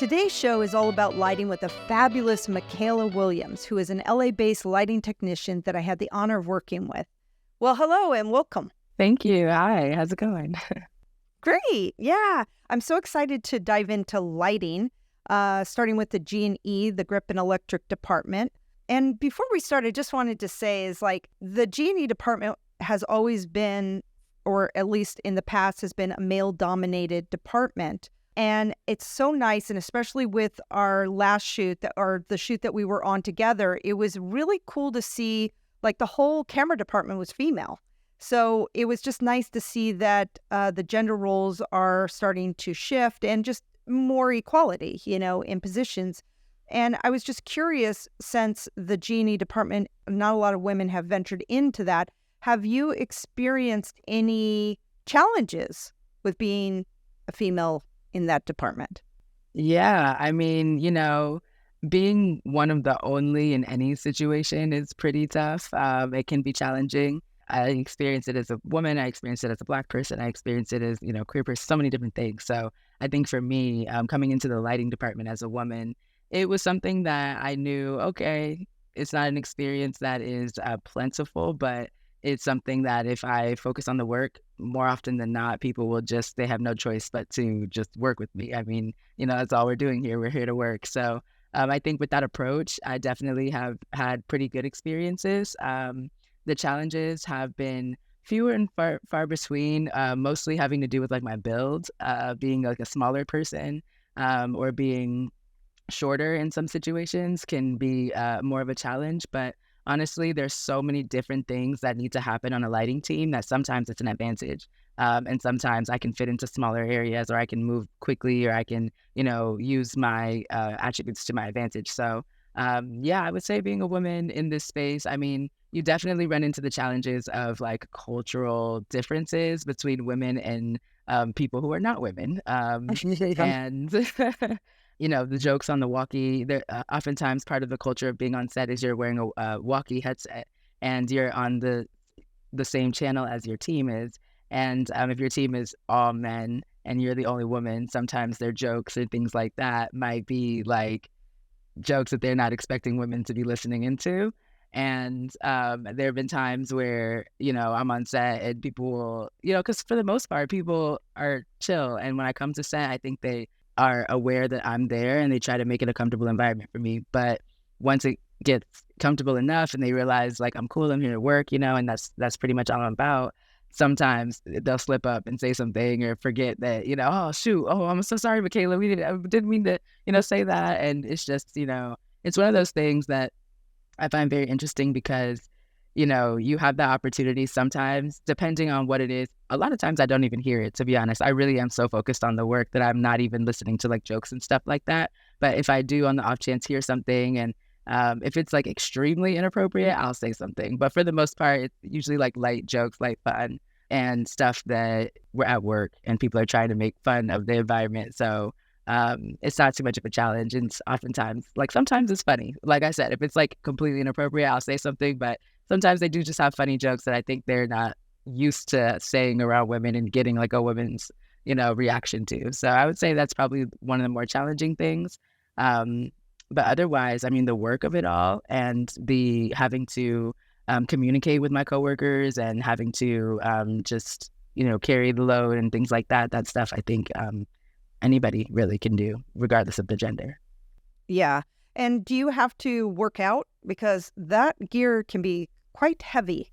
Today's show is all about lighting with the fabulous Mykaila Williams, who is an LA-based lighting technician that I had the honor of working with. Well, hello and welcome. Thank you. Hi, how's it going? Great. Yeah. I'm so excited to dive into lighting, starting with the G&E, the Grip and Electric Department. And before we start, I just wanted to say the G&E Department has always been, or at least in the past, has been a male-dominated department. And it's so nice, and especially with our last shoot, the shoot that we were on together, it was really cool to see, the whole camera department was female. So it was just nice to see that the gender roles are starting to shift and just more equality, in positions. And I was just curious, since the G&E department, not a lot of women have ventured into that. Have you experienced any challenges with being a female in that department? Yeah, being one of the only in any situation is pretty tough. It can be challenging. I experienced it as a woman. I experienced it as a Black person. I experienced it as, queer person, so many different things. So I think for me, coming into the lighting department as a woman, it was something that I knew, okay, it's not an experience that is plentiful, but it's something that if I focus on the work, more often than not, people will they have no choice but to just work with me. I mean, that's all we're doing here. We're here to work. So I think with that approach, I definitely have had pretty good experiences. The challenges have been fewer and far between, mostly having to do with my build, being a smaller person, or being shorter in some situations can be more of a challenge. But honestly, there's so many different things that need to happen on a lighting team that sometimes it's an advantage. And sometimes I can fit into smaller areas, or I can move quickly, or I can, use my attributes to my advantage. So I would say being a woman in this space, you definitely run into the challenges of cultural differences between women and people who are not women. And the jokes on the walkie, oftentimes part of the culture of being on set is you're wearing a walkie headset and you're on the same channel as your team is. And if your team is all men and you're the only woman, sometimes their jokes and things like that might be jokes that they're not expecting women to be listening into. And there have been times where, I'm on set and people will, because for the most part, people are chill. And when I come to set, I think they are aware that I'm there and they try to make it a comfortable environment for me. But once it gets comfortable enough and they realize I'm cool, I'm here to work, and that's pretty much all I'm about, sometimes they'll slip up and say something or forget that, oh, shoot, oh, I'm so sorry, Mykaila, I didn't mean to, say that. And it's just, it's one of those things that I find very interesting because, you have the opportunity sometimes, depending on what it is. A lot of times I don't even hear it, to be honest. I really am so focused on the work that I'm not even listening to jokes and stuff like that. But if I do on the off chance hear something, and if it's extremely inappropriate, I'll say something. But for the most part, it's usually light jokes, light fun, and stuff that we're at work and people are trying to make fun of the environment. So it's not too much of a challenge. And oftentimes, sometimes it's funny. Like I said, if it's completely inappropriate, I'll say something. But sometimes they do just have funny jokes that I think they're not used to saying around women and getting a woman's, reaction to. So I would say that's probably one of the more challenging things. But otherwise, the work of it all and the having to communicate with my coworkers and having to just, carry the load and things like that, that stuff I think anybody really can do, regardless of the gender. Yeah. And do you have to work out? Because that gear can be quite heavy.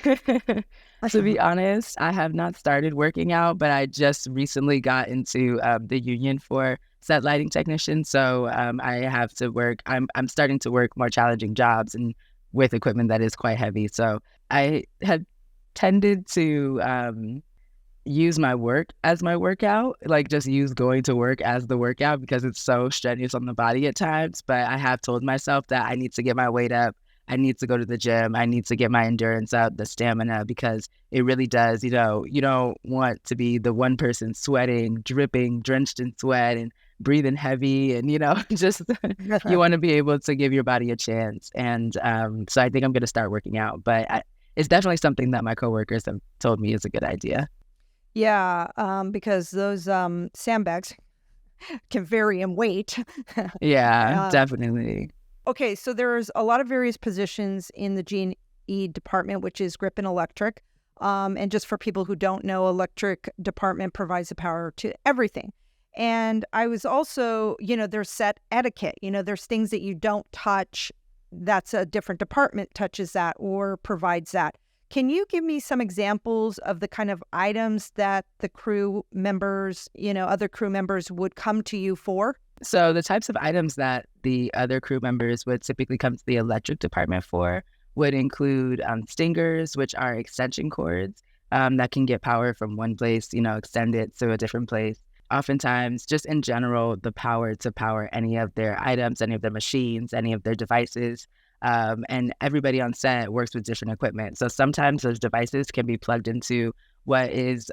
To be honest, I have not started working out, but I just recently got into the union for set lighting technicians. So I have to work. I'm starting to work more challenging jobs and with equipment that is quite heavy. So I had tended to use my work as my workout, just use going to work as the workout because it's so strenuous on the body at times. But I have told myself that I need to get my weight up. I need to go to the gym. I need to get my endurance up, the stamina, because it really does, you don't want to be the one person sweating, dripping, drenched in sweat and breathing heavy. And, just you want to be able to give your body a chance. And so I think I'm going to start working out. But it's definitely something that my coworkers have told me is a good idea. Yeah, because those sandbags can vary in weight. Yeah, uh, definitely. okay, so there's a lot of various positions in the G&E department, which is grip and electric. And just for people who don't know, electric department provides the power to everything. And I was also, there's set etiquette. There's things that you don't touch. That's a different department touches that or provides that. Can you give me some examples of the kind of items that the crew members, other crew members would come to you for? So the types of items that the other crew members would typically come to the electric department for would include stingers, which are extension cords that can get power from one place, extend it to a different place. Oftentimes, just in general, the power to power any of their items, any of their machines, any of their devices. And everybody on set works with different equipment. So sometimes those devices can be plugged into what is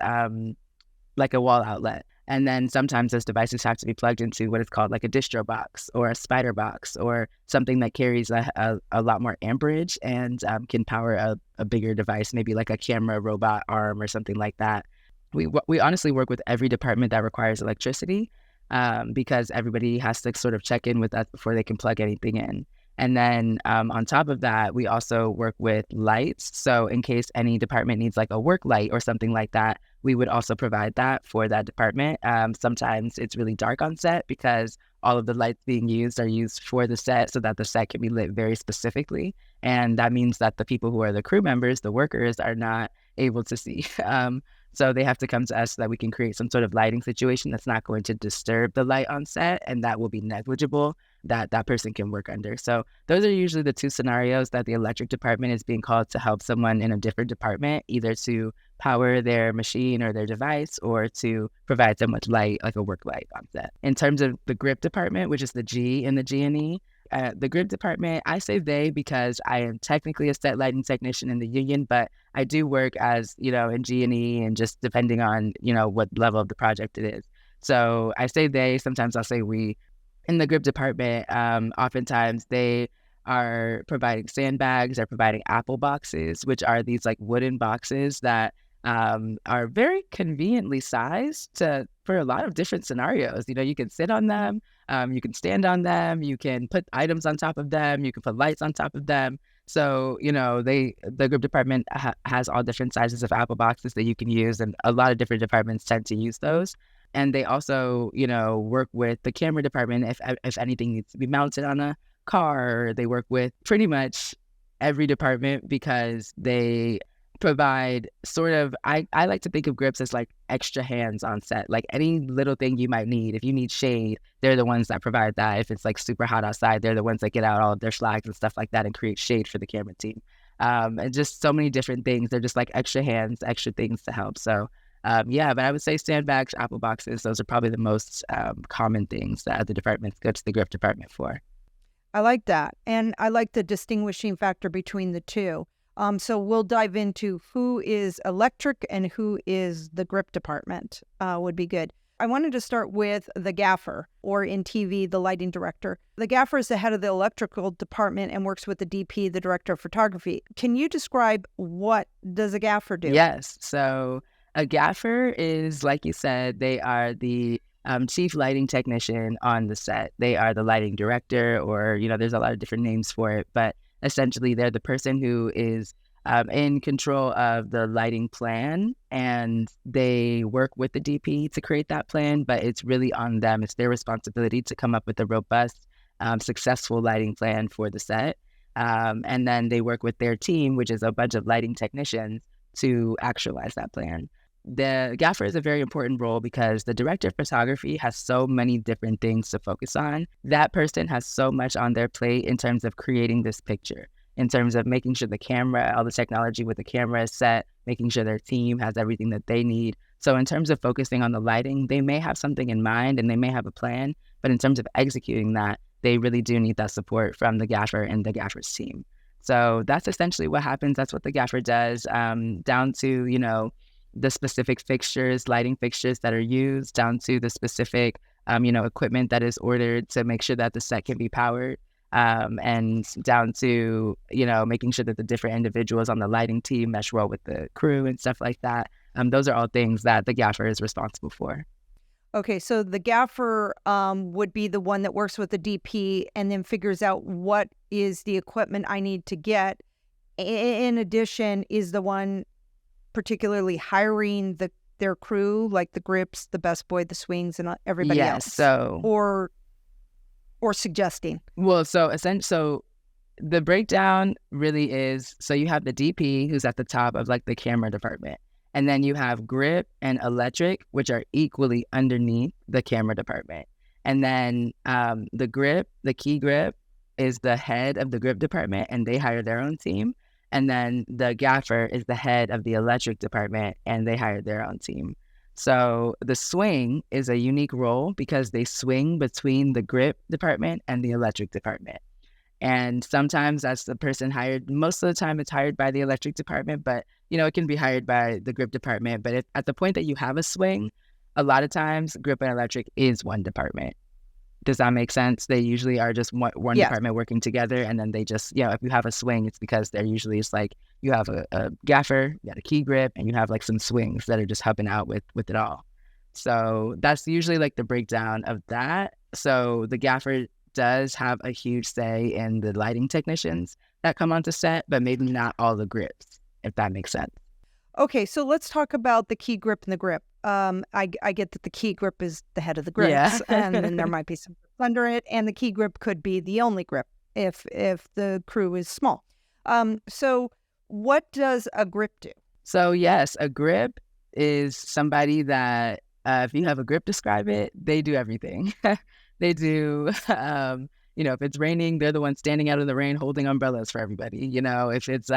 like a wall outlet. And then sometimes those devices have to be plugged into what is called like a distro box or a spider box or something that carries a lot more amperage and can power a bigger device, maybe like a camera robot arm or something like that. We honestly work with every department that requires electricity because everybody has to sort of check in with us before they can plug anything in. And then on top of that, we also work with lights. So in case any department needs like a work light or something like that, we would also provide that for that department. Sometimes it's really dark on set because all of the lights being used are used for the set so that the set can be lit very specifically. And that means that the people who are the crew members, the workers, are not able to see. So they have to come to us so that we can create some sort of lighting situation that's not going to disturb the light on set and that will be negligible that that person can work under. So those are usually the two scenarios that the electric department is being called to help someone in a different department, either to power their machine or their device or to provide so much light, like a work light on set. In terms of the grip department, which is the G in the G&E, the grip department, I say they because I am technically a set lighting technician in the union, but I do work as, in G&E and just depending on, what level of the project it is. So I say they, sometimes I'll say we. In the grip department, oftentimes they are providing sandbags, they're providing apple boxes, which are these like wooden boxes that are very conveniently sized for a lot of different scenarios. You can sit on them, you can stand on them, you can put items on top of them, you can put lights on top of them. So, the group department has all different sizes of apple boxes that you can use, and a lot of different departments tend to use those. And they also, work with the camera department if anything needs to be mounted on a car. They work with pretty much every department because they provide sort of, I like to think of grips as like extra hands on set, like any little thing you might need. If you need shade, they're the ones that provide that. If it's like super hot outside, they're the ones that get out all of their flags and stuff like that and create shade for the camera team. And just so many different things. They're just like extra hands, extra things to help. So but I would say sandbags, apple boxes, those are probably the most common things that other departments go to the grip department for. I like that. And I like the distinguishing factor between the two. So we'll dive into who is electric and who is the grip department would be good. I wanted to start with the gaffer, or in TV, the lighting director. The gaffer is the head of the electrical department and works with the DP, the director of photography. Can you describe what does a gaffer do? Yes. So a gaffer is, like you said, they are the chief lighting technician on the set. They are the lighting director, or, there's a lot of different names for it, but essentially they're the person who is in control of the lighting plan, and they work with the DP to create that plan, but it's really on them. It's their responsibility to come up with a robust, successful lighting plan for the set. And then they work with their team, which is a bunch of lighting technicians, to actualize that plan. The gaffer is a very important role because the director of photography has so many different things to focus on. That person has so much on their plate in terms of creating this picture, in terms of making sure the camera, all the technology with the camera is set, making sure their team has everything that they need. So in terms of focusing on the lighting, they may have something in mind and they may have a plan, but in terms of executing that, they really do need that support from the gaffer and the gaffer's team. So that's essentially what happens. That's what the gaffer does, down to, the specific fixtures, lighting fixtures that are used, down to the specific, equipment that is ordered to make sure that the set can be powered, and down to, making sure that the different individuals on the lighting team mesh well with the crew and stuff like that. Those are all things that the gaffer is responsible for. Okay, so the gaffer would be the one that works with the DP and then figures out what is the equipment I need to get. In addition, is the one particularly hiring their crew, like the grips, the best boy, the swings, and everybody Yes. else, So, or suggesting. well, so the breakdown really is, so you have the DP who's at the top of like the camera department. And then you have grip and electric, which are equally underneath the camera department. And then the key grip is the head of the grip department and they hire their own team. And then the gaffer is the head of the electric department and they hire their own team. So the swing is a unique role because they swing between the grip department and the electric department. And sometimes that's the person hired. Most of the time it's hired by the electric department, but it can be hired by the grip department. But if at the point that you have a swing, a lot of times grip and electric is one department. Does that make sense? They usually are just one Yes. department working together. And then they just, if you have a swing, it's because they're usually, it's like you have a gaffer, you got a key grip, and you have like some swings that are just helping out with it all. So that's usually like the breakdown of that. So the gaffer does have a huge say in the lighting technicians that come onto set, but maybe not all the grips, if that makes sense. Okay, so let's talk about the key grip and the grip. I get that the key grip is the head of the grips, Yeah. and then there might be some grips under it, and the key grip could be the only grip if the crew is small. So what does a grip do? So yes, a grip is somebody that, if you have a grip describe it, they do everything. They do, if it's raining, they're the ones standing out in the rain holding umbrellas for everybody. If it's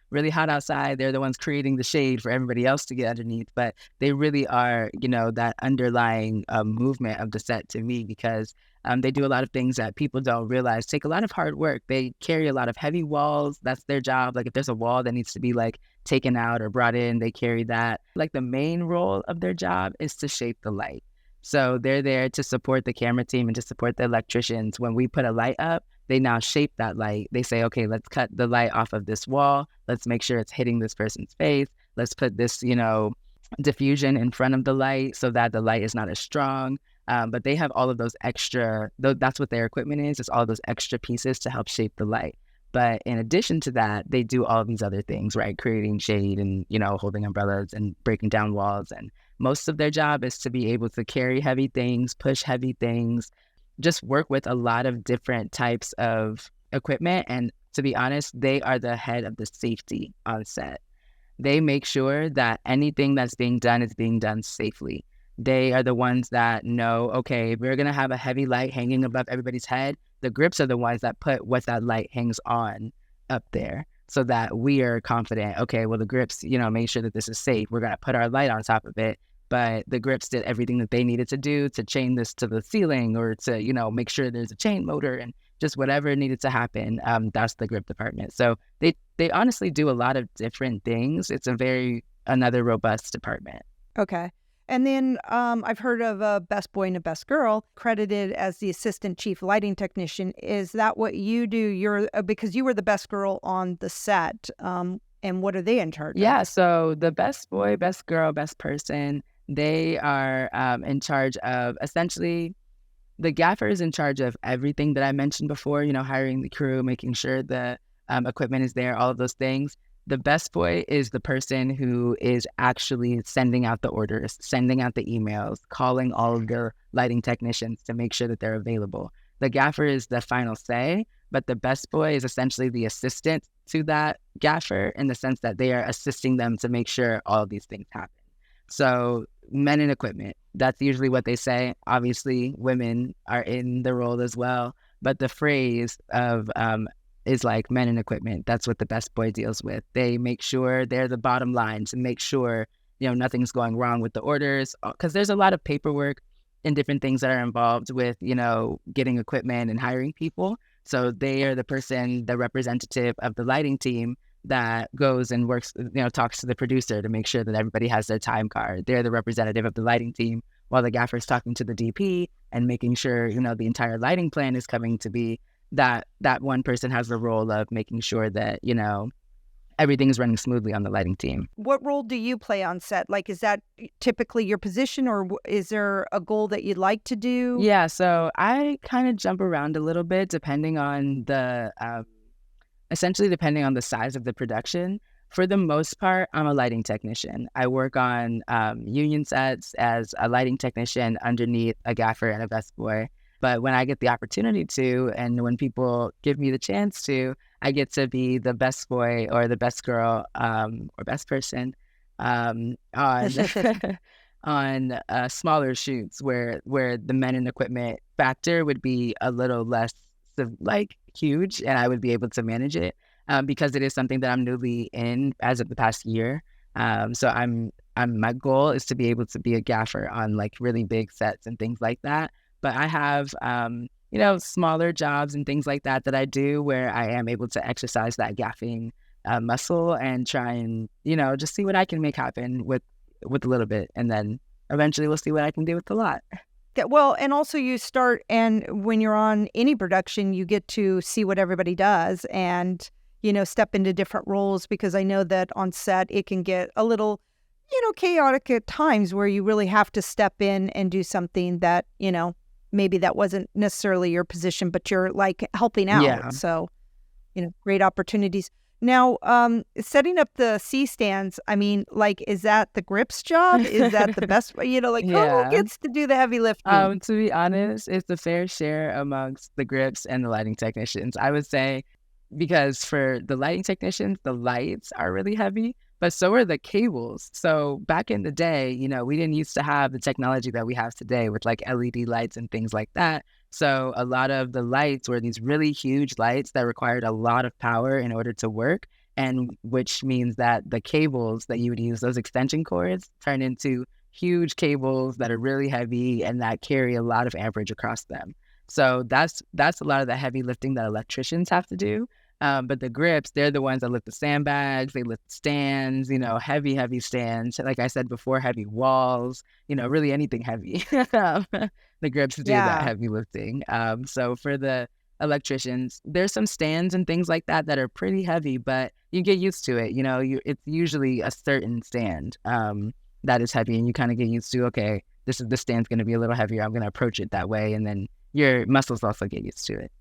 really hot outside, they're the ones creating the shade for everybody else to get underneath. But they really are, that underlying movement of the set to me, because they do a lot of things that people don't realize take a lot of hard work. They carry a lot of heavy walls. That's their job. Like if there's a wall that needs to be like taken out or brought in, they carry that. Like the main role of their job is to shape the light. So they're there to support the camera team and to support the electricians. When we put a light up, they now shape that light. They say, okay, let's cut the light off of this wall. Let's make sure it's hitting this person's face. Let's put this, diffusion in front of the light so that the light is not as strong. But they have all of those extra, that's what their equipment is. It's all those extra pieces to help shape the light. But in addition to that, they do all these other things, right? Creating shade and, holding umbrellas and breaking down walls. And most of their job is to be able to carry heavy things, push heavy things, just work with a lot of different types of equipment. And to be honest, they are the head of the safety on set. They make sure that anything that's being done is being done safely. They are the ones that know, okay, if we're going to have a heavy light hanging above everybody's head, the grips are the ones that put what that light hangs on up there so that we are confident, okay, well, the grips, make sure that this is safe. We're going to put our light on top of it. But the grips did everything that they needed to do to chain this to the ceiling or to, make sure there's a chain motor and just whatever needed to happen. That's the grip department. So they honestly do a lot of different things. It's another robust department. Okay. And then I've heard of a best boy and a best girl credited as the assistant chief lighting technician. Is that what you do? You're because you were the best girl on the set. And what are they in charge of? Yeah. So the best boy, best girl, best person, they are in charge of essentially the gaffer is in charge of everything that I mentioned before, hiring the crew, making sure the equipment is there, all of those things. The best boy is the person who is actually sending out the orders, sending out the emails, calling all of the lighting technicians to make sure that they're available. The gaffer is the final say, but the best boy is essentially the assistant to that gaffer in the sense that they are assisting them to make sure all of these things happen. So men in equipment, that's usually what they say. Obviously, women are in the role as well, but the phrase of is like men in equipment. That's what the best boy deals with. They make sure they're the bottom line to make sure, nothing's going wrong with the orders, because there's a lot of paperwork and different things that are involved with, getting equipment and hiring people. So they are the person, the representative of the lighting team that goes and works, talks to the producer to make sure that everybody has their time card. They're the representative of the lighting team while the gaffer is talking to the DP and making sure, the entire lighting plan is coming to be. That one person has the role of making sure that, everything's running smoothly on the lighting team. What role do you play on set? Like, is that typically your position, or is there a goal that you'd like to do? Yeah, so I kind of jump around a little bit depending on essentially depending on the size of the production. For the most part, I'm a lighting technician. I work on union sets as a lighting technician underneath a gaffer and a best boy. But when I get the opportunity to, and when people give me the chance to, I get to be the best boy or the best girl or best person on on smaller shoots where the men and equipment factor would be a little less like huge, and I would be able to manage it because it is something that I'm newly in as of the past year. So my goal is to be able to be a gaffer on like really big sets and things like that. But I have smaller jobs and things like that I do where I am able to exercise that gaffing muscle and try and just see what I can make happen with a little bit, and then eventually we'll see what I can do with a lot. Well, and also you start, and when you're on any production, you get to see what everybody does and, step into different roles, because I know that on set it can get a little, chaotic at times where you really have to step in and do something that, maybe that wasn't necessarily your position, but you're like helping out. Yeah. So, great opportunities. Now, setting up the C-stands, I mean, like, is that the grip's job? Is that the best, who gets to do the heavy lifting? To be honest, it's a fair share amongst the grips and the lighting technicians, I would say, because for the lighting technicians, the lights are really heavy, but so are the cables. So back in the day, we didn't used to have the technology that we have today with like LED lights and things like that. So a lot of the lights were these really huge lights that required a lot of power in order to work, and which means that the cables that you would use, those extension cords, turn into huge cables that are really heavy and that carry a lot of amperage across them. So that's a lot of the heavy lifting that electricians have to do. But the grips, they're the ones that lift the sandbags, they lift stands, heavy stands. Like I said before, heavy walls, really anything heavy. The grips do that heavy lifting. So for the electricians, there's some stands and things like that are pretty heavy, but you get used to it. It's usually a certain stand that is heavy, and you kind of get used to, okay, this stand's going to be a little heavier. I'm going to approach it that way. And then your muscles also get used to it.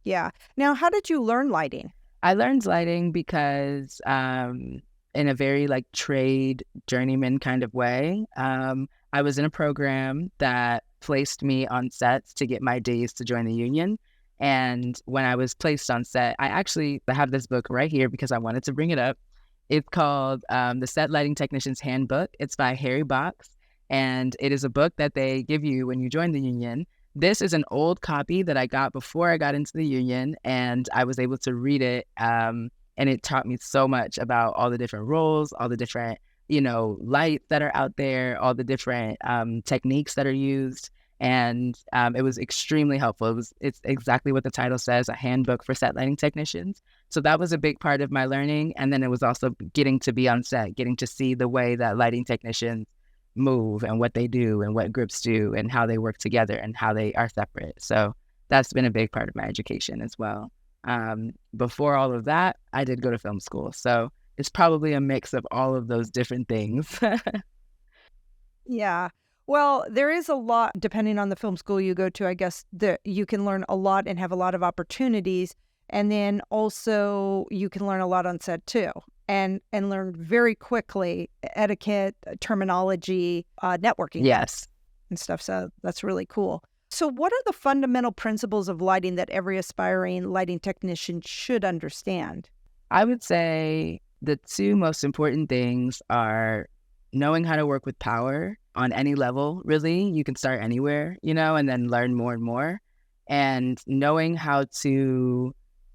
Yeah. Now, how did you learn lighting? I learned lighting because in a very like trade journeyman kind of way, I was in a program that placed me on sets to get my days to join the union. And when I was placed on set, I have this book right here because I wanted to bring it up. It's called The Set Lighting Technician's Handbook. It's by Harry Box, and it is a book that they give you when you join the union. This is an old copy that I got before I got into the union, and I was able to read it, and it taught me so much about all the different roles, all the different, lights that are out there, all the different techniques that are used, and it was extremely helpful. It's exactly what the title says, a handbook for set lighting technicians. So that was a big part of my learning, and then it was also getting to be on set, getting to see the way that lighting technicians move and what they do and what grips do and how they work together and how they are separate. So that's been a big part of my education as well. Before all of that, I did go to film school. So it's probably a mix of all of those different things. Yeah. Well, there is a lot, depending on the film school you go to, I guess, that you can learn a lot and have a lot of opportunities. And then also you can learn a lot on set too. And learn very quickly etiquette, terminology, networking. Yes. And stuff. So that's really cool. So what are the fundamental principles of lighting that every aspiring lighting technician should understand? I would say the two most important things are knowing how to work with power on any level, really. You can start anywhere, and then learn more and more. And knowing how to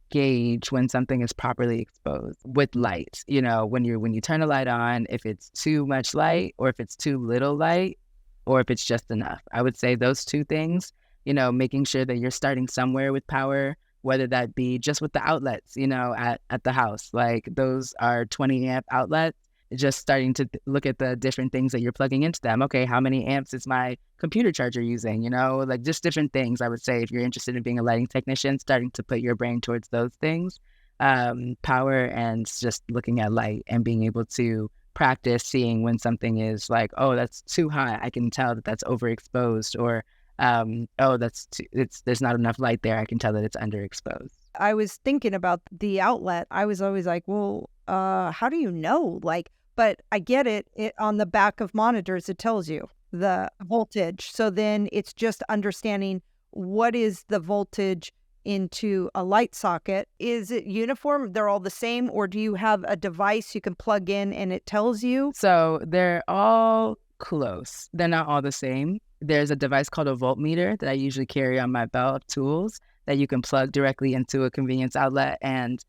gauge when something is properly exposed with light. When you turn a light on, if it's too much light or if it's too little light or if it's just enough. I would say those two things, making sure that you're starting somewhere with power, whether that be just with the outlets, at the house. Like those are 20 amp outlets. Just starting to look at the different things that you're plugging into them. Okay, how many amps is my computer charger using? Like just different things. I would say if you're interested in being a lighting technician, starting to put your brain towards those things. power and just looking at light and being able to practice seeing when something is like, oh, that's too high. I can tell that that's overexposed, or oh, there's not enough light there. I can tell that it's underexposed. I was thinking about the outlet. I was always like, well, how do you know? Like, but I get it. It on the back of monitors, it tells you the voltage. So then it's just understanding what is the voltage into a light socket. Is it uniform? They're all the same, or do you have a device you can plug in and it tells you? So they're all close. They're not all the same. There's a device called a voltmeter that I usually carry on my belt of tools that you can plug directly into a convenience outlet, and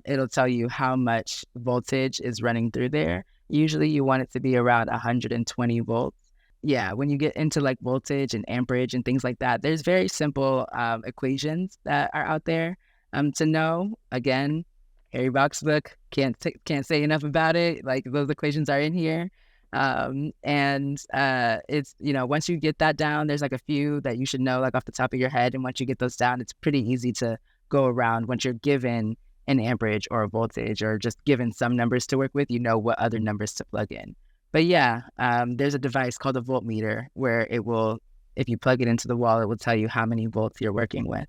it'll tell you how much voltage is running through there. Usually you want it to be around 120 volts. Yeah, when you get into like voltage and amperage and things like that, there's very simple equations that are out there to know. Again, Harry Box book, can't say enough about it. Like those equations are in here. It's, once you get that down, there's like a few that you should know like off the top of your head. And once you get those down, it's pretty easy to go around. Once you're given an amperage or a voltage or just given some numbers to work with, you know what other numbers to plug in. But yeah, there's a device called a voltmeter where it will, if you plug it into the wall, it will tell you how many volts you're working with.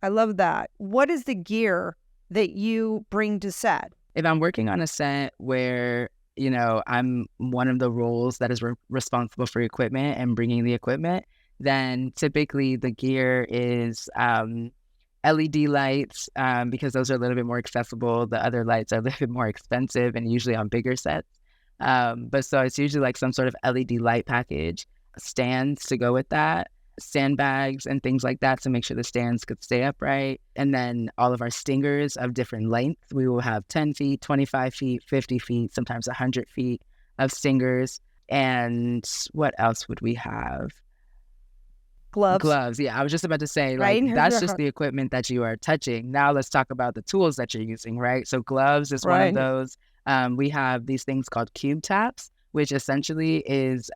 I love that. What is the gear that you bring to set? If I'm working on a set where, I'm one of the roles that is responsible for equipment and bringing the equipment, then typically the gear is LED lights because those are a little bit more accessible. The other lights are a little bit more expensive and usually on bigger sets. But so it's usually like some sort of LED light package, stands to go with that, sandbags and things like that to make sure the stands could stay upright. And then all of our stingers of different lengths. We will have 10 feet, 25 feet, 50 feet, sometimes 100 feet of stingers. And what else would we have? Gloves. Yeah, I was just about to say, like, right? That's just the equipment that you are touching. Now let's talk about the tools that you're using, right? So gloves is one of those. We have these things called cube taps, which essentially is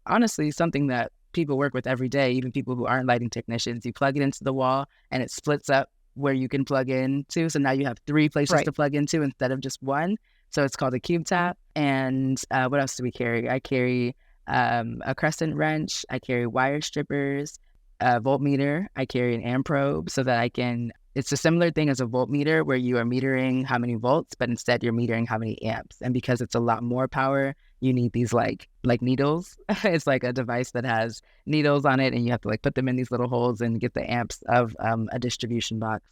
honestly something that people work with every day, even people who aren't lighting technicians. You plug it into the wall and it splits up where you can plug into. So now you have 3 places to plug into instead of just one. So it's called a cube tap. And what else do we carry? I carry a crescent wrench. I carry wire strippers, a voltmeter. I carry an amp probe so that I can... It's a similar thing as a voltmeter where you are metering how many volts, but instead you're metering how many amps. And because it's a lot more power, you need these like needles. It's like a device that has needles on it, and you have to like put them in these little holes and get the amps of a distribution box.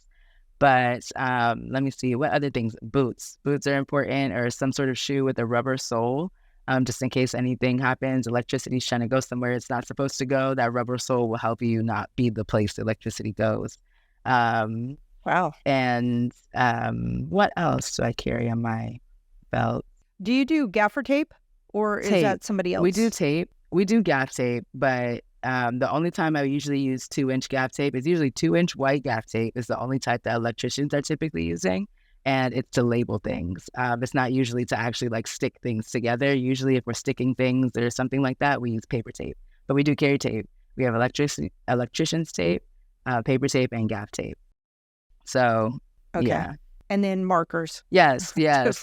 But let me see, what other things? Boots are important, or some sort of shoe with a rubber sole, just in case anything happens. Electricity's trying to go somewhere it's not supposed to go. That rubber sole will help you not be the place the electricity goes. Wow. And what else do I carry on my belt? Do you do gaffer tape, or is that somebody else? We do tape. We do gaff tape, but the only time I usually use 2-inch gaff tape is usually 2-inch white gaff tape is the only type that electricians are typically using. And it's to label things. It's not usually to actually like stick things together. Usually if we're sticking things or something like that, we use paper tape. But we do carry tape. We have electrician's tape, paper tape, and gaff tape. So, yeah. And then markers. Yes.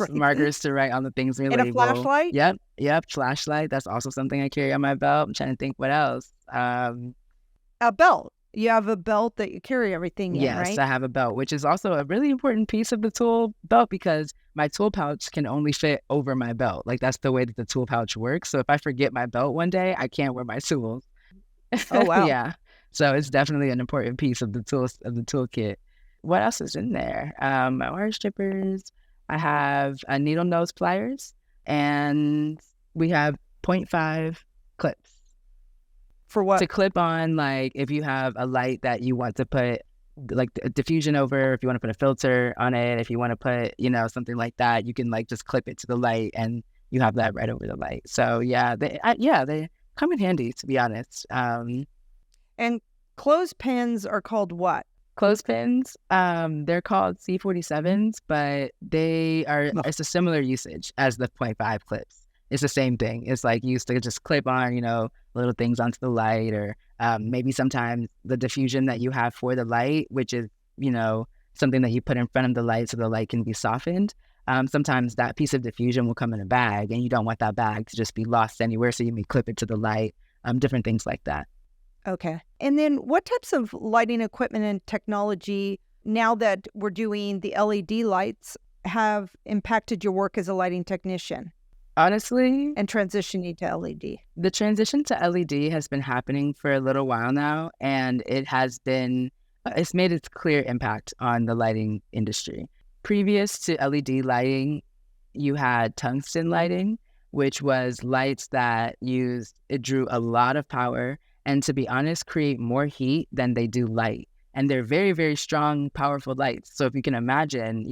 Markers to write on the things we label. And a flashlight? Yep. Flashlight. That's also something I carry on my belt. I'm trying to think what else. A belt. You have a belt that you carry everything in, right? Yes, I have a belt, which is also a really important piece of the tool belt because my tool pouch can only fit over my belt. Like that's the way that the tool pouch works. So if I forget my belt one day, I can't wear my tools. Oh, wow. Yeah. So it's definitely an important piece of the tools of the toolkit. What else is in there? My wire strippers. I have a needle nose pliers, and we have 0.5 clips. For what? To clip on, like if you have a light that you want to put like a diffusion over, if you want to put a filter on it, if you want to put, something like that, you can like just clip it to the light and you have that right over the light. So they come in handy, to be honest. And clothespins are called what? Clothespins, they're called C47s, but it's a similar usage as the 0.5 clips. It's the same thing. It's like you used to just clip on, little things onto the light, or maybe sometimes the diffusion that you have for the light, which is, something that you put in front of the light so the light can be softened. Sometimes that piece of diffusion will come in a bag, and you don't want that bag to just be lost anywhere, so you may clip it to the light, different things like that. Okay. And then what types of lighting equipment and technology, now that we're doing the LED lights, have impacted your work as a lighting technician Honestly, and transitioning to LED? the transition to LED has been happening for a little while now, and it's made its clear impact on the lighting industry. Previous to LED lighting, you had tungsten lighting, which was lights that it drew a lot of power, and to be honest, create more heat than they do light. And they're very, very strong, powerful lights. So if you can imagine,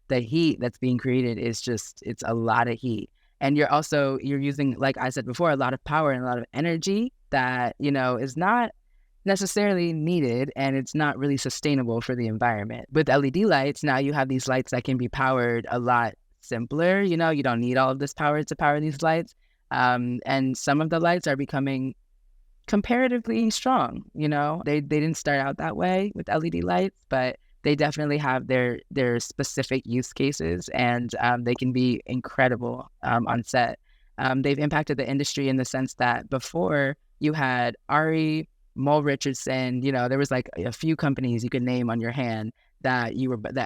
the heat that's being created it's a lot of heat. And you're using, like I said before, a lot of power and a lot of energy that, is not necessarily needed, and it's not really sustainable for the environment. With LED lights, now you have these lights that can be powered a lot simpler. You don't need all of this power to power these lights. And some of the lights are becoming comparatively strong. They didn't start out that way with LED lights, but they definitely have their specific use cases, and they can be incredible on set. They've impacted the industry in the sense that before you had Ari, Mole Richardson, there was like a few companies you could name on your hand that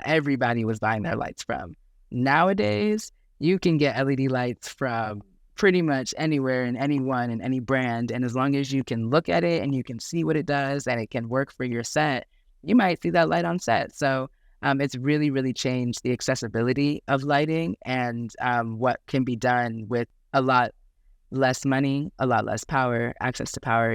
everybody was buying their lights from. Nowadays, you can get LED lights from pretty much anywhere and anyone and any brand. And as long as you can look at it and you can see what it does and it can work for your set, you might see that light on set. So it's really, really changed the accessibility of lighting and what can be done with a lot less money, a lot less power, access to power,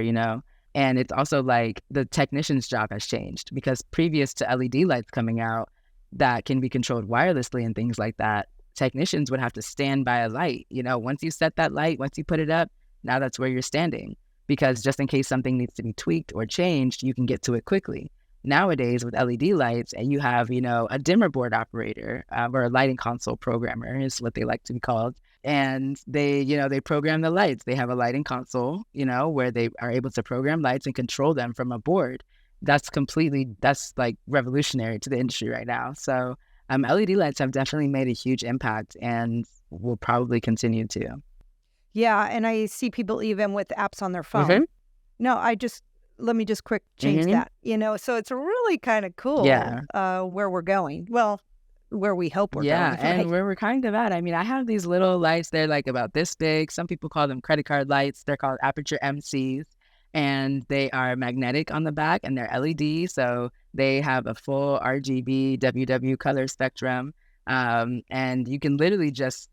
And it's also like the technician's job has changed, because previous to LED lights coming out that can be controlled wirelessly and things like that, technicians would have to stand by a light. Once you set that light, once you put it up, now that's where you're standing, because just in case something needs to be tweaked or changed, you can get to it quickly. Nowadays with LED lights, and you have, a dimmer board operator or a lighting console programmer is what they like to be called. And they program the lights. They have a lighting console, where they are able to program lights and control them from a board. That's like revolutionary to the industry right now. So LED lights have definitely made a huge impact and will probably continue to. Yeah, and I see people even with apps on their phone. Mm-hmm. No, let me just quick change that. So it's really kind of cool where we're going. Well, where we hope we're going. Yeah, Right? and where we're kind of at. I mean, I have these little lights. They're like about this big. Some people call them credit card lights. They're called aperture MCs. And they are magnetic on the back, and they're LED. So they have a full RGB, WW color spectrum. And you can literally just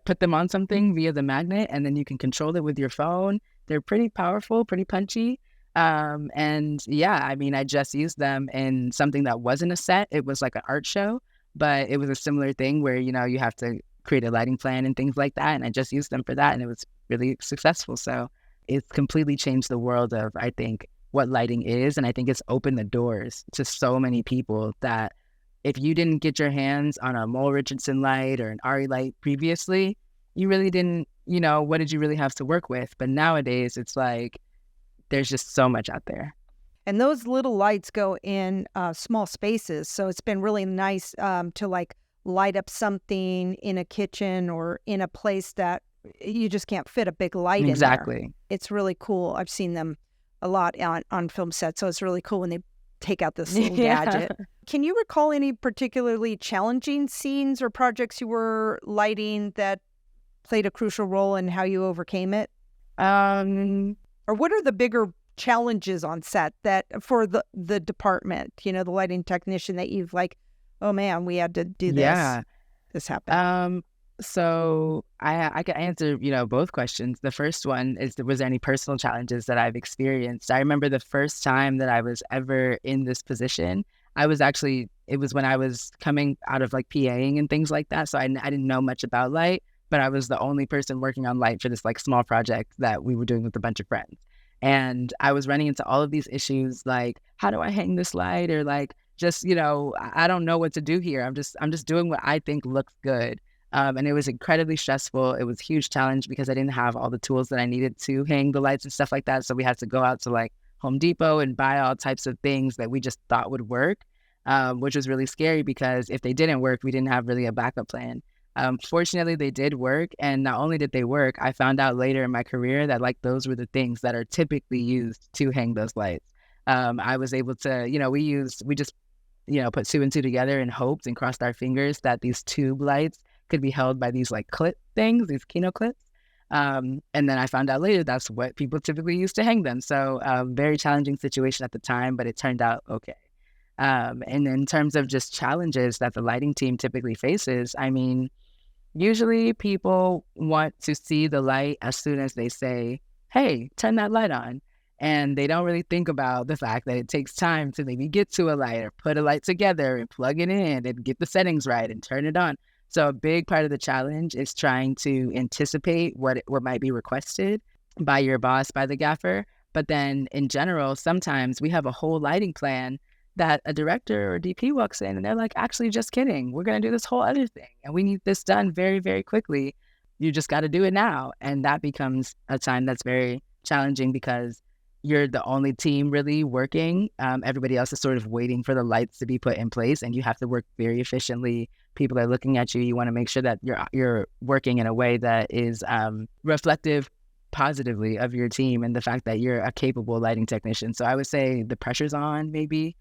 put them on something via the magnet, and then you can control it with your phone. They're pretty powerful, pretty punchy. And yeah, I mean, I just used them in something that wasn't a set. It was like an art show, but it was a similar thing where, you have to create a lighting plan and things like that. And I just used them for that, and it was really successful. So it's completely changed the world of, I think, what lighting is. And I think it's opened the doors to so many people that if you didn't get your hands on a Mole Richardson light or an Ari light previously, you really didn't, what did you really have to work with? But nowadays it's like, there's just so much out there. And those little lights go in small spaces. So it's been really nice to like light up something in a kitchen or in a place that you just can't fit a big light in there. Exactly. It's really cool. I've seen them a lot on film sets. So it's really cool when they take out this little gadget. Can you recall any particularly challenging scenes or projects you were lighting that played a crucial role in how you overcame it? Or what are the bigger challenges on set that for the department, the lighting technician, that you've like, oh man, we had to do this. Yeah. This happened. So I can answer, both questions. The first one is, was there any personal challenges that I've experienced? I remember the first time that I was ever in this position, it was when I was coming out of like PAing and things like that. So I didn't know much about light, but I was the only person working on light for this like small project that we were doing with a bunch of friends. And I was running into all of these issues, like, how do I hang this light? Or like, just, I don't know what to do here. I'm just doing what I think looks good. And it was incredibly stressful. It was a huge challenge because I didn't have all the tools that I needed to hang the lights and stuff like that. So we had to go out to like Home Depot and buy all types of things that we just thought would work. which was really scary because if they didn't work, we didn't have really a backup plan. Fortunately, they did work. And not only did they work, I found out later in my career that like those were the things that are typically used to hang those lights. I was able to, we just, put two and two together and hoped and crossed our fingers that these tube lights could be held by these like clip things, these Kino clips. And then I found out later that's what people typically use to hang them. So very challenging situation at the time, but it turned out okay. And in terms of just challenges that the lighting team typically faces, I mean, usually people want to see the light as soon as they say, hey, turn that light on. And they don't really think about the fact that it takes time to maybe get to a light or put a light together and plug it in and get the settings right and turn it on. So a big part of the challenge is trying to anticipate what might be requested by your boss, by the gaffer. But then in general, sometimes we have a whole lighting plan that a director or DP walks in and they're like, actually, just kidding. We're going to do this whole other thing. And we need this done very, very quickly. You just got to do it now. And that becomes a time that's very challenging because you're the only team really working. Everybody else is sort of waiting for the lights to be put in place and you have to work very efficiently. People are looking at you. You want to make sure that you're working in a way that is reflective positively of your team and the fact that you're a capable lighting technician. So I would say the pressure's on maybe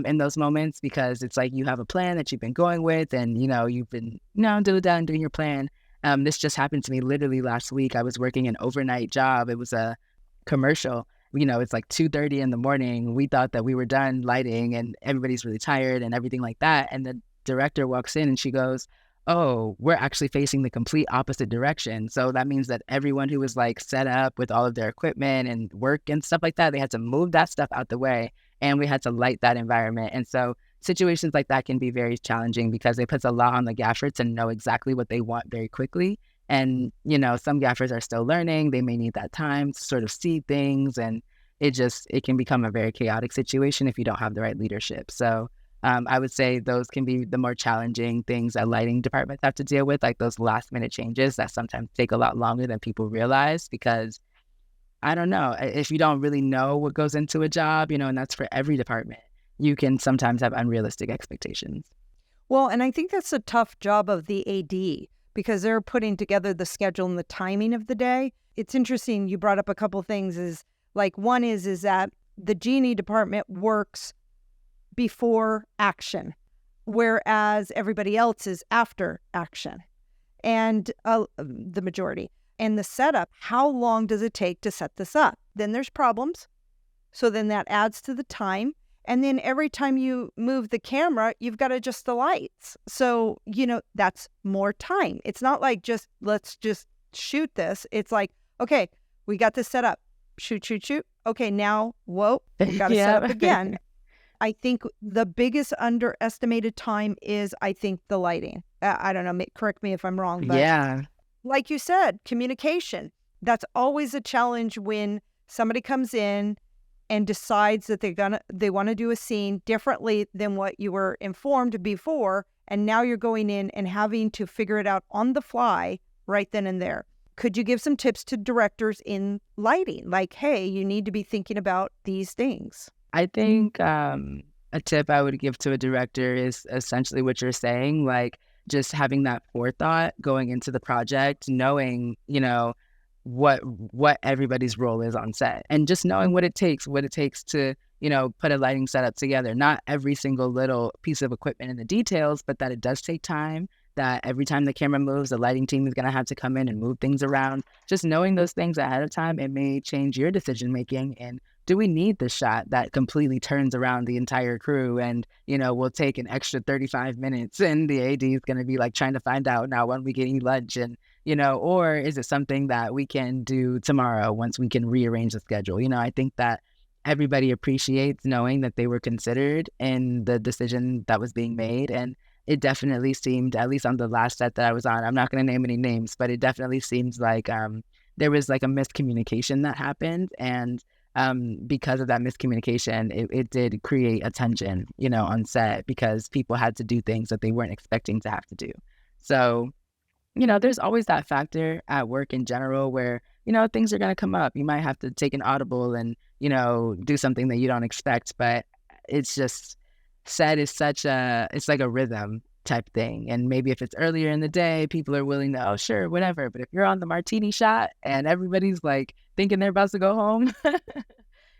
in those moments because it's like you have a plan that you've been going with and, you've been, doing your plan. This just happened to me literally last week. I was working an overnight job. It was a commercial. It's like 2:30 in the morning. We thought that we were done lighting and everybody's really tired and everything like that. And the director walks in and she goes, oh, we're actually facing the complete opposite direction. So that means that everyone who was like set up with all of their equipment and work and stuff like that, they had to move that stuff out the way and we had to light that environment. And so situations like that can be very challenging because it puts a lot on the gaffer to know exactly what they want very quickly. And, some gaffers are still learning. They may need that time to sort of see things. And it can become a very chaotic situation if you don't have the right leadership. So I would say those can be the more challenging things that lighting departments have to deal with, like those last minute changes that sometimes take a lot longer than people realize because, I don't know, if you don't really know what goes into a job, and that's for every department, you can sometimes have unrealistic expectations. Well, and I think that's a tough job of the AD because they're putting together the schedule and the timing of the day. It's interesting. You brought up a couple things is like one is that the G&E department works before action, whereas everybody else is after action, and the majority. And the setup, how long does it take to set this up? Then there's problems. So then that adds to the time. And then every time you move the camera, you've got to adjust the lights. So, that's more time. It's not like let's just shoot this. It's like, okay, we got this set up. Shoot. Okay, now, whoa, we got to set up again. I think the biggest underestimated time is, the lighting. I don't know, correct me if I'm wrong. But yeah. Like you said, communication. That's always a challenge when somebody comes in and decides that they want to do a scene differently than what you were informed before. And now you're going in and having to figure it out on the fly right then and there. Could you give some tips to directors in lighting? Like, hey, you need to be thinking about these things. I think a tip I would give to a director is essentially what you're saying, like just having that forethought going into the project, knowing, what everybody's role is on set and just knowing what it takes to, put a lighting setup together. Not every single little piece of equipment and the details, but that it does take time, that every time the camera moves, the lighting team is going to have to come in and move things around. Just knowing those things ahead of time, it may change your decision making. And do we need the shot that completely turns around the entire crew and, will take an extra 35 minutes and the AD is going to be like trying to find out now when we can eat lunch and, or is it something that we can do tomorrow once we can rearrange the schedule? I think that everybody appreciates knowing that they were considered in the decision that was being made. And it definitely seemed, at least on the last set that I was on, I'm not going to name any names, but it definitely seems like there was like a miscommunication that happened. And because of that miscommunication, it did create a tension, on set because people had to do things that they weren't expecting to have to do. So, there's always that factor at work in general where, things are going to come up. You might have to take an audible and, do something that you don't expect, but it's just set is it's like a rhythm type thing. And maybe if it's earlier in the day, people are willing to, oh, sure, whatever. But if you're on the martini shot and everybody's like thinking they're about to go home,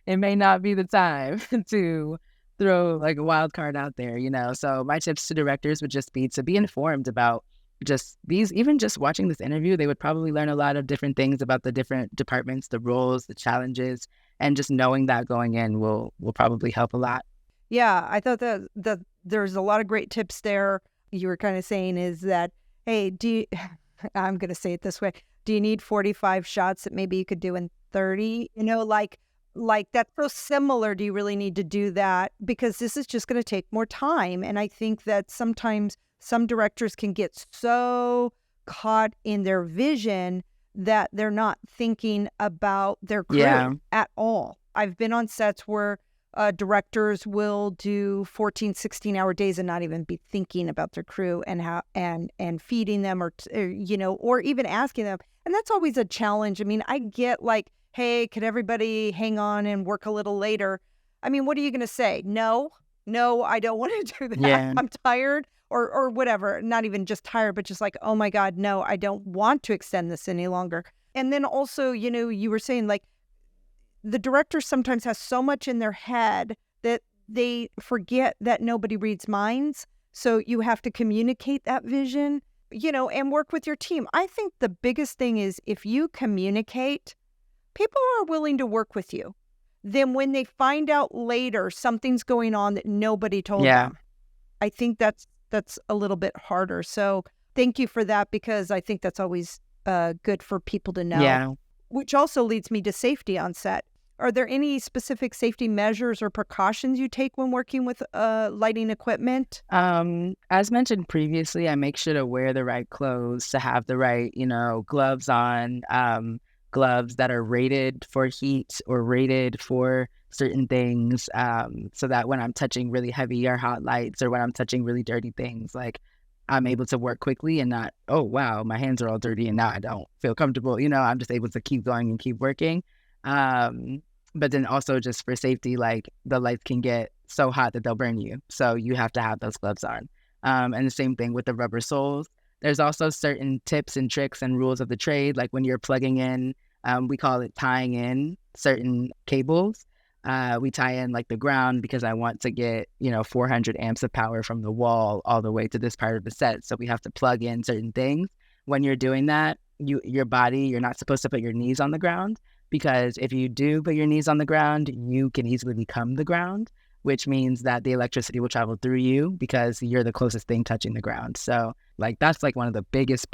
it may not be the time to throw like a wild card out there, So my tips to directors would just be to be informed about just these, even just watching this interview, they would probably learn a lot of different things about the different departments, the roles, the challenges, and just knowing that going in will probably help a lot. Yeah, I thought that there's a lot of great tips there. You were kind of saying is that, hey, I'm going to say it this way. Do you need 45 shots that maybe you could do in 30? Like that's so similar. Do you really need to do that? Because this is just going to take more time. And I think that sometimes some directors can get so caught in their vision that they're not thinking about their crew at all. I've been on sets where directors will do 14, 16-hour days and not even be thinking about their crew and how and feeding them or even asking them. And that's always a challenge. I mean, I get like, hey, could everybody hang on and work a little later? I mean, what are you going to say? No, I don't want to do that. Yeah. I'm tired or whatever. Not even just tired, but just like, oh my God, no, I don't want to extend this any longer. And then also, you were saying like the director sometimes has so much in their head that they forget that nobody reads minds. So you have to communicate that vision, and work with your team. I think the biggest thing is if you communicate, people are willing to work with you. Then when they find out later something's going on that nobody told them, I think that's a little bit harder. So thank you for that, because I think that's always good for people to know. Yeah. Which also leads me to safety on set. Are there any specific safety measures or precautions you take when working with lighting equipment? As mentioned previously, I make sure to wear the right clothes, to have the right, gloves on, gloves that are rated for heat or rated for certain things, so that when I'm touching really heavy or hot lights or when I'm touching really dirty things, like I'm able to work quickly and not, oh, wow, my hands are all dirty and now I don't feel comfortable. I'm just able to keep going and keep working. But then also just for safety, like the lights can get so hot that they'll burn you. So you have to have those gloves on. And the same thing with the rubber soles. There's also certain tips and tricks and rules of the trade, like when you're plugging in, we call it tying in certain cables. We tie in like the ground because I want to get, 400 amps of power from the wall all the way to this part of the set. So we have to plug in certain things. When you're doing that, you're not supposed to put your knees on the ground, because if you do put your knees on the ground, you can easily become the ground, which means that the electricity will travel through you because you're the closest thing touching the ground. So like that's like one of the biggest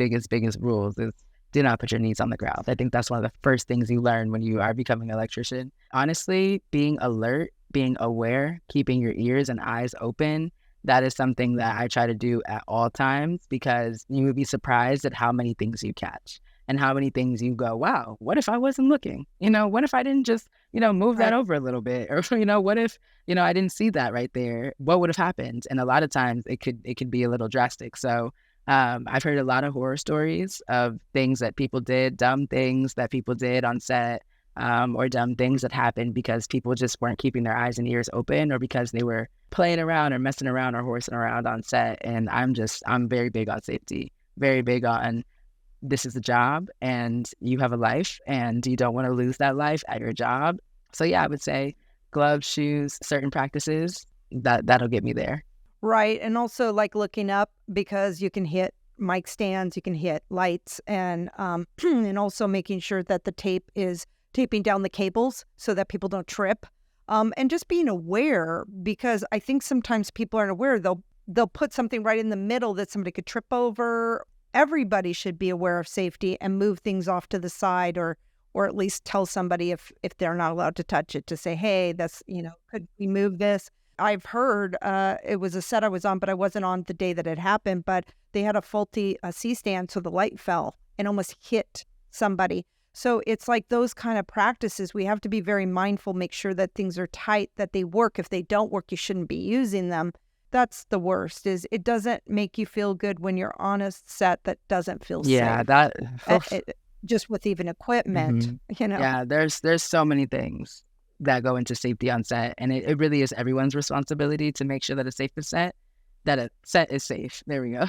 rules is do not put your knees on the ground. I think that's one of the first things you learn when you are becoming an electrician. Honestly, being alert, being aware, keeping your ears and eyes open, that is something that I try to do at all times, because you would be surprised at how many things you catch and how many things you go, wow, what if I wasn't looking? What if I didn't just, move that over a little bit? Or, what if, I didn't see that right there? What would have happened? And a lot of times it could be a little drastic. So I've heard a lot of horror stories of things that people did, dumb things that people did on set, or dumb things that happened because people just weren't keeping their eyes and ears open, or because they were playing around or messing around or horsing around on set. And I'm very big on safety, very big on this is a job and you have a life and you don't want to lose that life at your job. So yeah, I would say gloves, shoes, certain practices, that'll get me there. Right. And also like looking up, because you can hit mic stands, you can hit lights, and and also making sure that the tape is taping down the cables so that people don't trip. And just being aware, because I think sometimes people aren't aware. They'll put something right in the middle that somebody could trip over. Everybody should be aware of safety and move things off to the side, or at least tell somebody if they're not allowed to touch it, to say, hey, that's, could we move this? I've heard it was a set I was on, but I wasn't on the day that it happened, but they had a faulty C-stand, so the light fell and almost hit somebody. So it's like those kind of practices, we have to be very mindful, make sure that things are tight, that they work. If they don't work, you shouldn't be using them. That's the worst, is it doesn't make you feel good when you're on a set that doesn't feel safe. That just with even equipment, Yeah, there's so many things. that go into safety on set. And it really is everyone's responsibility to make sure that a set is safe. There we go.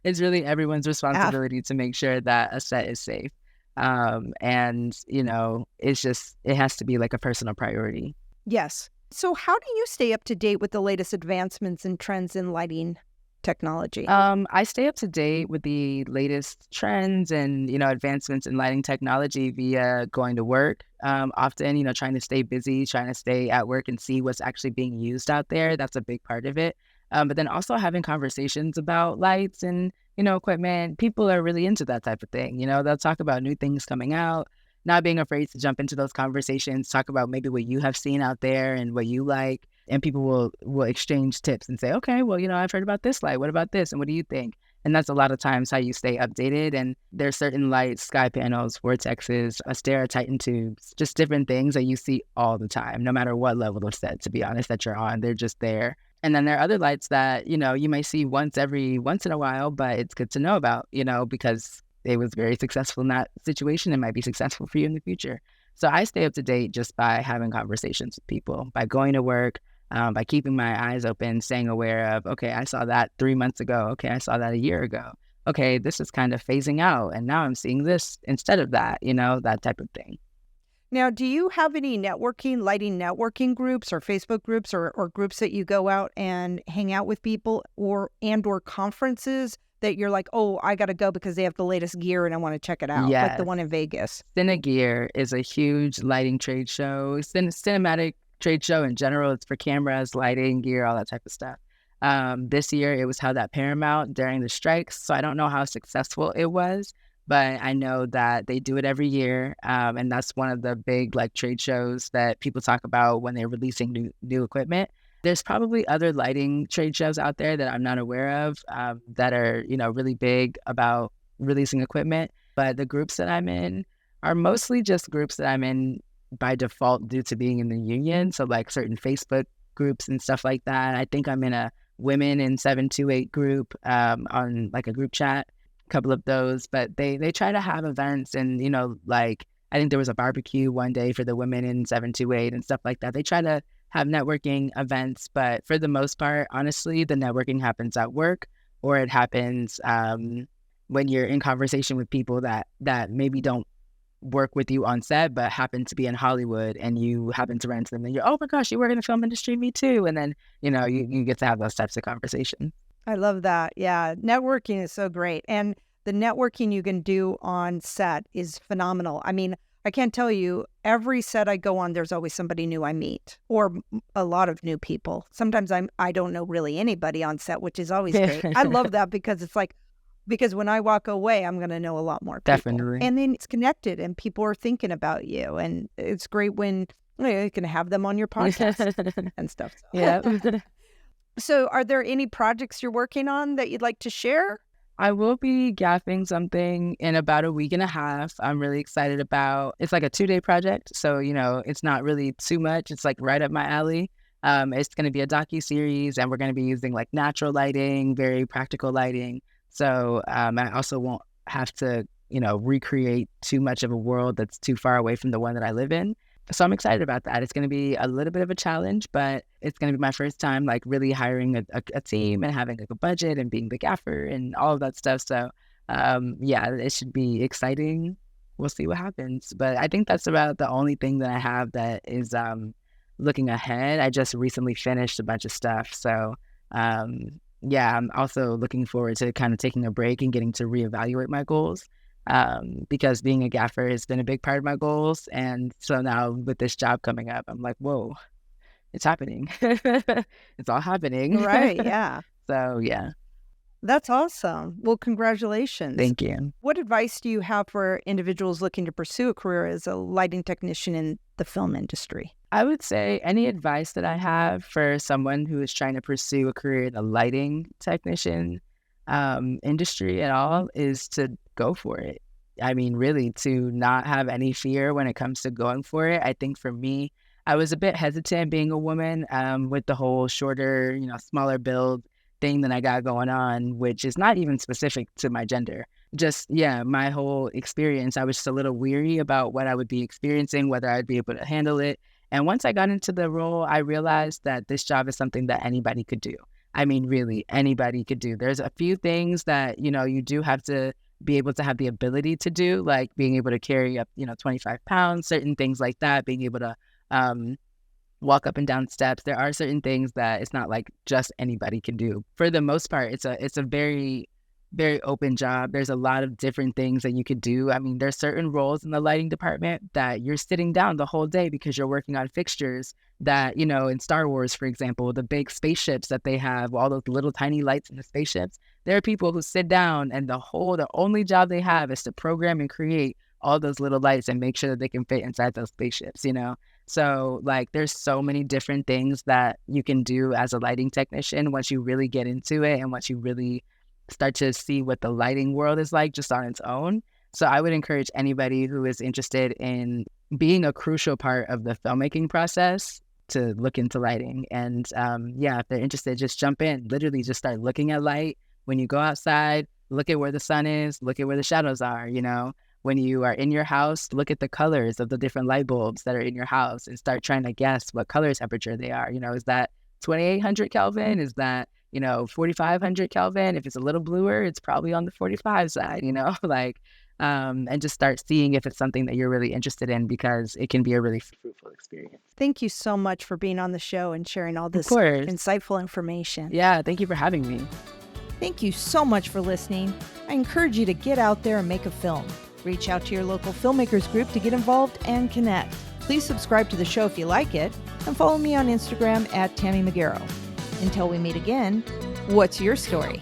It's really everyone's Yeah. responsibility to make sure that a set is safe. And, it has to be like a personal priority. Yes. So how do you stay up to date with the latest advancements and trends in lighting technology? I stay up to date with the latest trends and, advancements in lighting technology via going to work. Often, trying to stay busy, trying to stay at work and see what's actually being used out there. That's a big part of it. But then also having conversations about lights and, equipment. People are really into that type of thing. They'll talk about new things coming out, not being afraid to jump into those conversations, talk about maybe what you have seen out there and what you like. And people will exchange tips and say, okay, well, I've heard about this light. What about this? And what do you think? And that's a lot of times how you stay updated. And there's certain lights, sky panels, vortexes, Astera Titan tubes, just different things that you see all the time, no matter what level of set, to be honest, that you're on. They're just there. And then there are other lights that, you might see once in a while, but it's good to know about, because it was very successful in that situation. It might be successful for you in the future. So I stay up to date just by having conversations with people, by going to work, by keeping my eyes open, staying aware of, okay, I saw that 3 months ago. Okay, I saw that a year ago. Okay, this is kind of phasing out. And now I'm seeing this instead of that, that type of thing. Now, do you have any lighting networking groups or Facebook groups or groups that you go out and hang out with people or conferences that you're like, oh, I got to go because they have the latest gear and I want to check it out, like the one in Vegas? Cinegear is a huge lighting trade show, cinematic trade show in general. It's for cameras, lighting, gear, all that type of stuff. This year, it was held at Paramount during the strikes, so I don't know how successful it was, but I know that they do it every year, and that's one of the big trade shows that people talk about when they're releasing new equipment. There's probably other lighting trade shows out there that I'm not aware of that are, really big about releasing equipment. But the groups that I'm in are mostly just groups that I'm in by default due to being in the union. So certain Facebook groups and stuff like that. I think I'm in a women in 728 group on a group chat, a couple of those. But they try to have events and, I think there was a barbecue one day for the women in 728 and stuff like that. They try to have networking events, but for the most part, honestly, the networking happens at work or it happens when you're in conversation with people that maybe don't work with you on set, but happen to be in Hollywood and you happen to run into them and you're, oh my gosh, you work in the film industry, me too. And then, you get to have those types of conversations. I love that. Yeah. Networking is so great. And the networking you can do on set is phenomenal. I mean, I can't tell you, every set I go on, there's always somebody new I meet or a lot of new people. Sometimes I don't know really anybody on set, which is always great. I love that because it's because when I walk away, I'm going to know a lot more people. Definitely. And then it's connected and people are thinking about you. And it's great when you can have them on your podcast and stuff. So. Yeah. So are there any projects you're working on that you'd like to share? I will be gaffing something in about a week and a half. I'm really excited about. It's like a 2-day project. So, it's not really too much. It's right up my alley. It's going to be a docuseries and we're going to be using natural lighting, very practical lighting. So I also won't have to, recreate too much of a world that's too far away from the one that I live in. So I'm excited about that. It's going to be a little bit of a challenge, but it's going to be my first time really hiring a team and having a budget and being the gaffer and all of that stuff. So it should be exciting. We'll see what happens. But I think that's about the only thing that I have that is looking ahead. I just recently finished a bunch of stuff. So I'm also looking forward to kind of taking a break and getting to reevaluate my goals. Because being a gaffer has been a big part of my goals. And so now with this job coming up, I'm like, whoa, it's happening. It's all happening. Right, yeah. So, yeah. That's awesome. Well, congratulations. Thank you. What advice do you have for individuals looking to pursue a career as a lighting technician in the film industry? I would say any advice that I have for someone who is trying to pursue a career in the lighting technician industry at all is to go for it. I mean, really, to not have any fear when it comes to going for it. I think for me, I was a bit hesitant being a woman with the whole shorter, smaller build thing that I got going on, which is not even specific to my gender. Just, my whole experience, I was just a little weary about what I would be experiencing, whether I'd be able to handle it. And once I got into the role, I realized that this job is something that anybody could do. I mean, really, anybody could do. There's a few things that, you do have to be able to have the ability to do, like being able to carry up, 25 pounds, certain things like that, being able to walk up and down steps. There are certain things that it's not like just anybody can do. For the most part, it's a very, very open job. There's a lot of different things that you could do. I mean, there's certain roles in the lighting department that you're sitting down the whole day because you're working on fixtures that, in Star Wars, for example, the big spaceships that they have, all those little tiny lights in the spaceships, there are people who sit down and the only job they have is to program and create all those little lights and make sure that they can fit inside those spaceships, So like there's so many different things that you can do as a lighting technician once you really get into it and once you really start to see what the lighting world is like just on its own. So I would encourage anybody who is interested in being a crucial part of the filmmaking process to look into lighting. And if they're interested, just jump in. Literally just start looking at light. When you go outside, look at where the sun is, look at where the shadows are, When you are in your house, look at the colors of the different light bulbs that are in your house and start trying to guess what color temperature they are. Is that 2800 Kelvin? Is that, 4500 Kelvin? If it's a little bluer, it's probably on the 45 side, and just start seeing if it's something that you're really interested in because it can be a really fruitful experience. Thank you so much for being on the show and sharing all this insightful information. Yeah, thank you for having me. Thank you so much for listening. I encourage you to get out there and make a film. Reach out to your local filmmakers group to get involved and connect. Please subscribe to the show if you like it, and follow me on Instagram @TammyMcGarrow. Until we meet again, what's your story?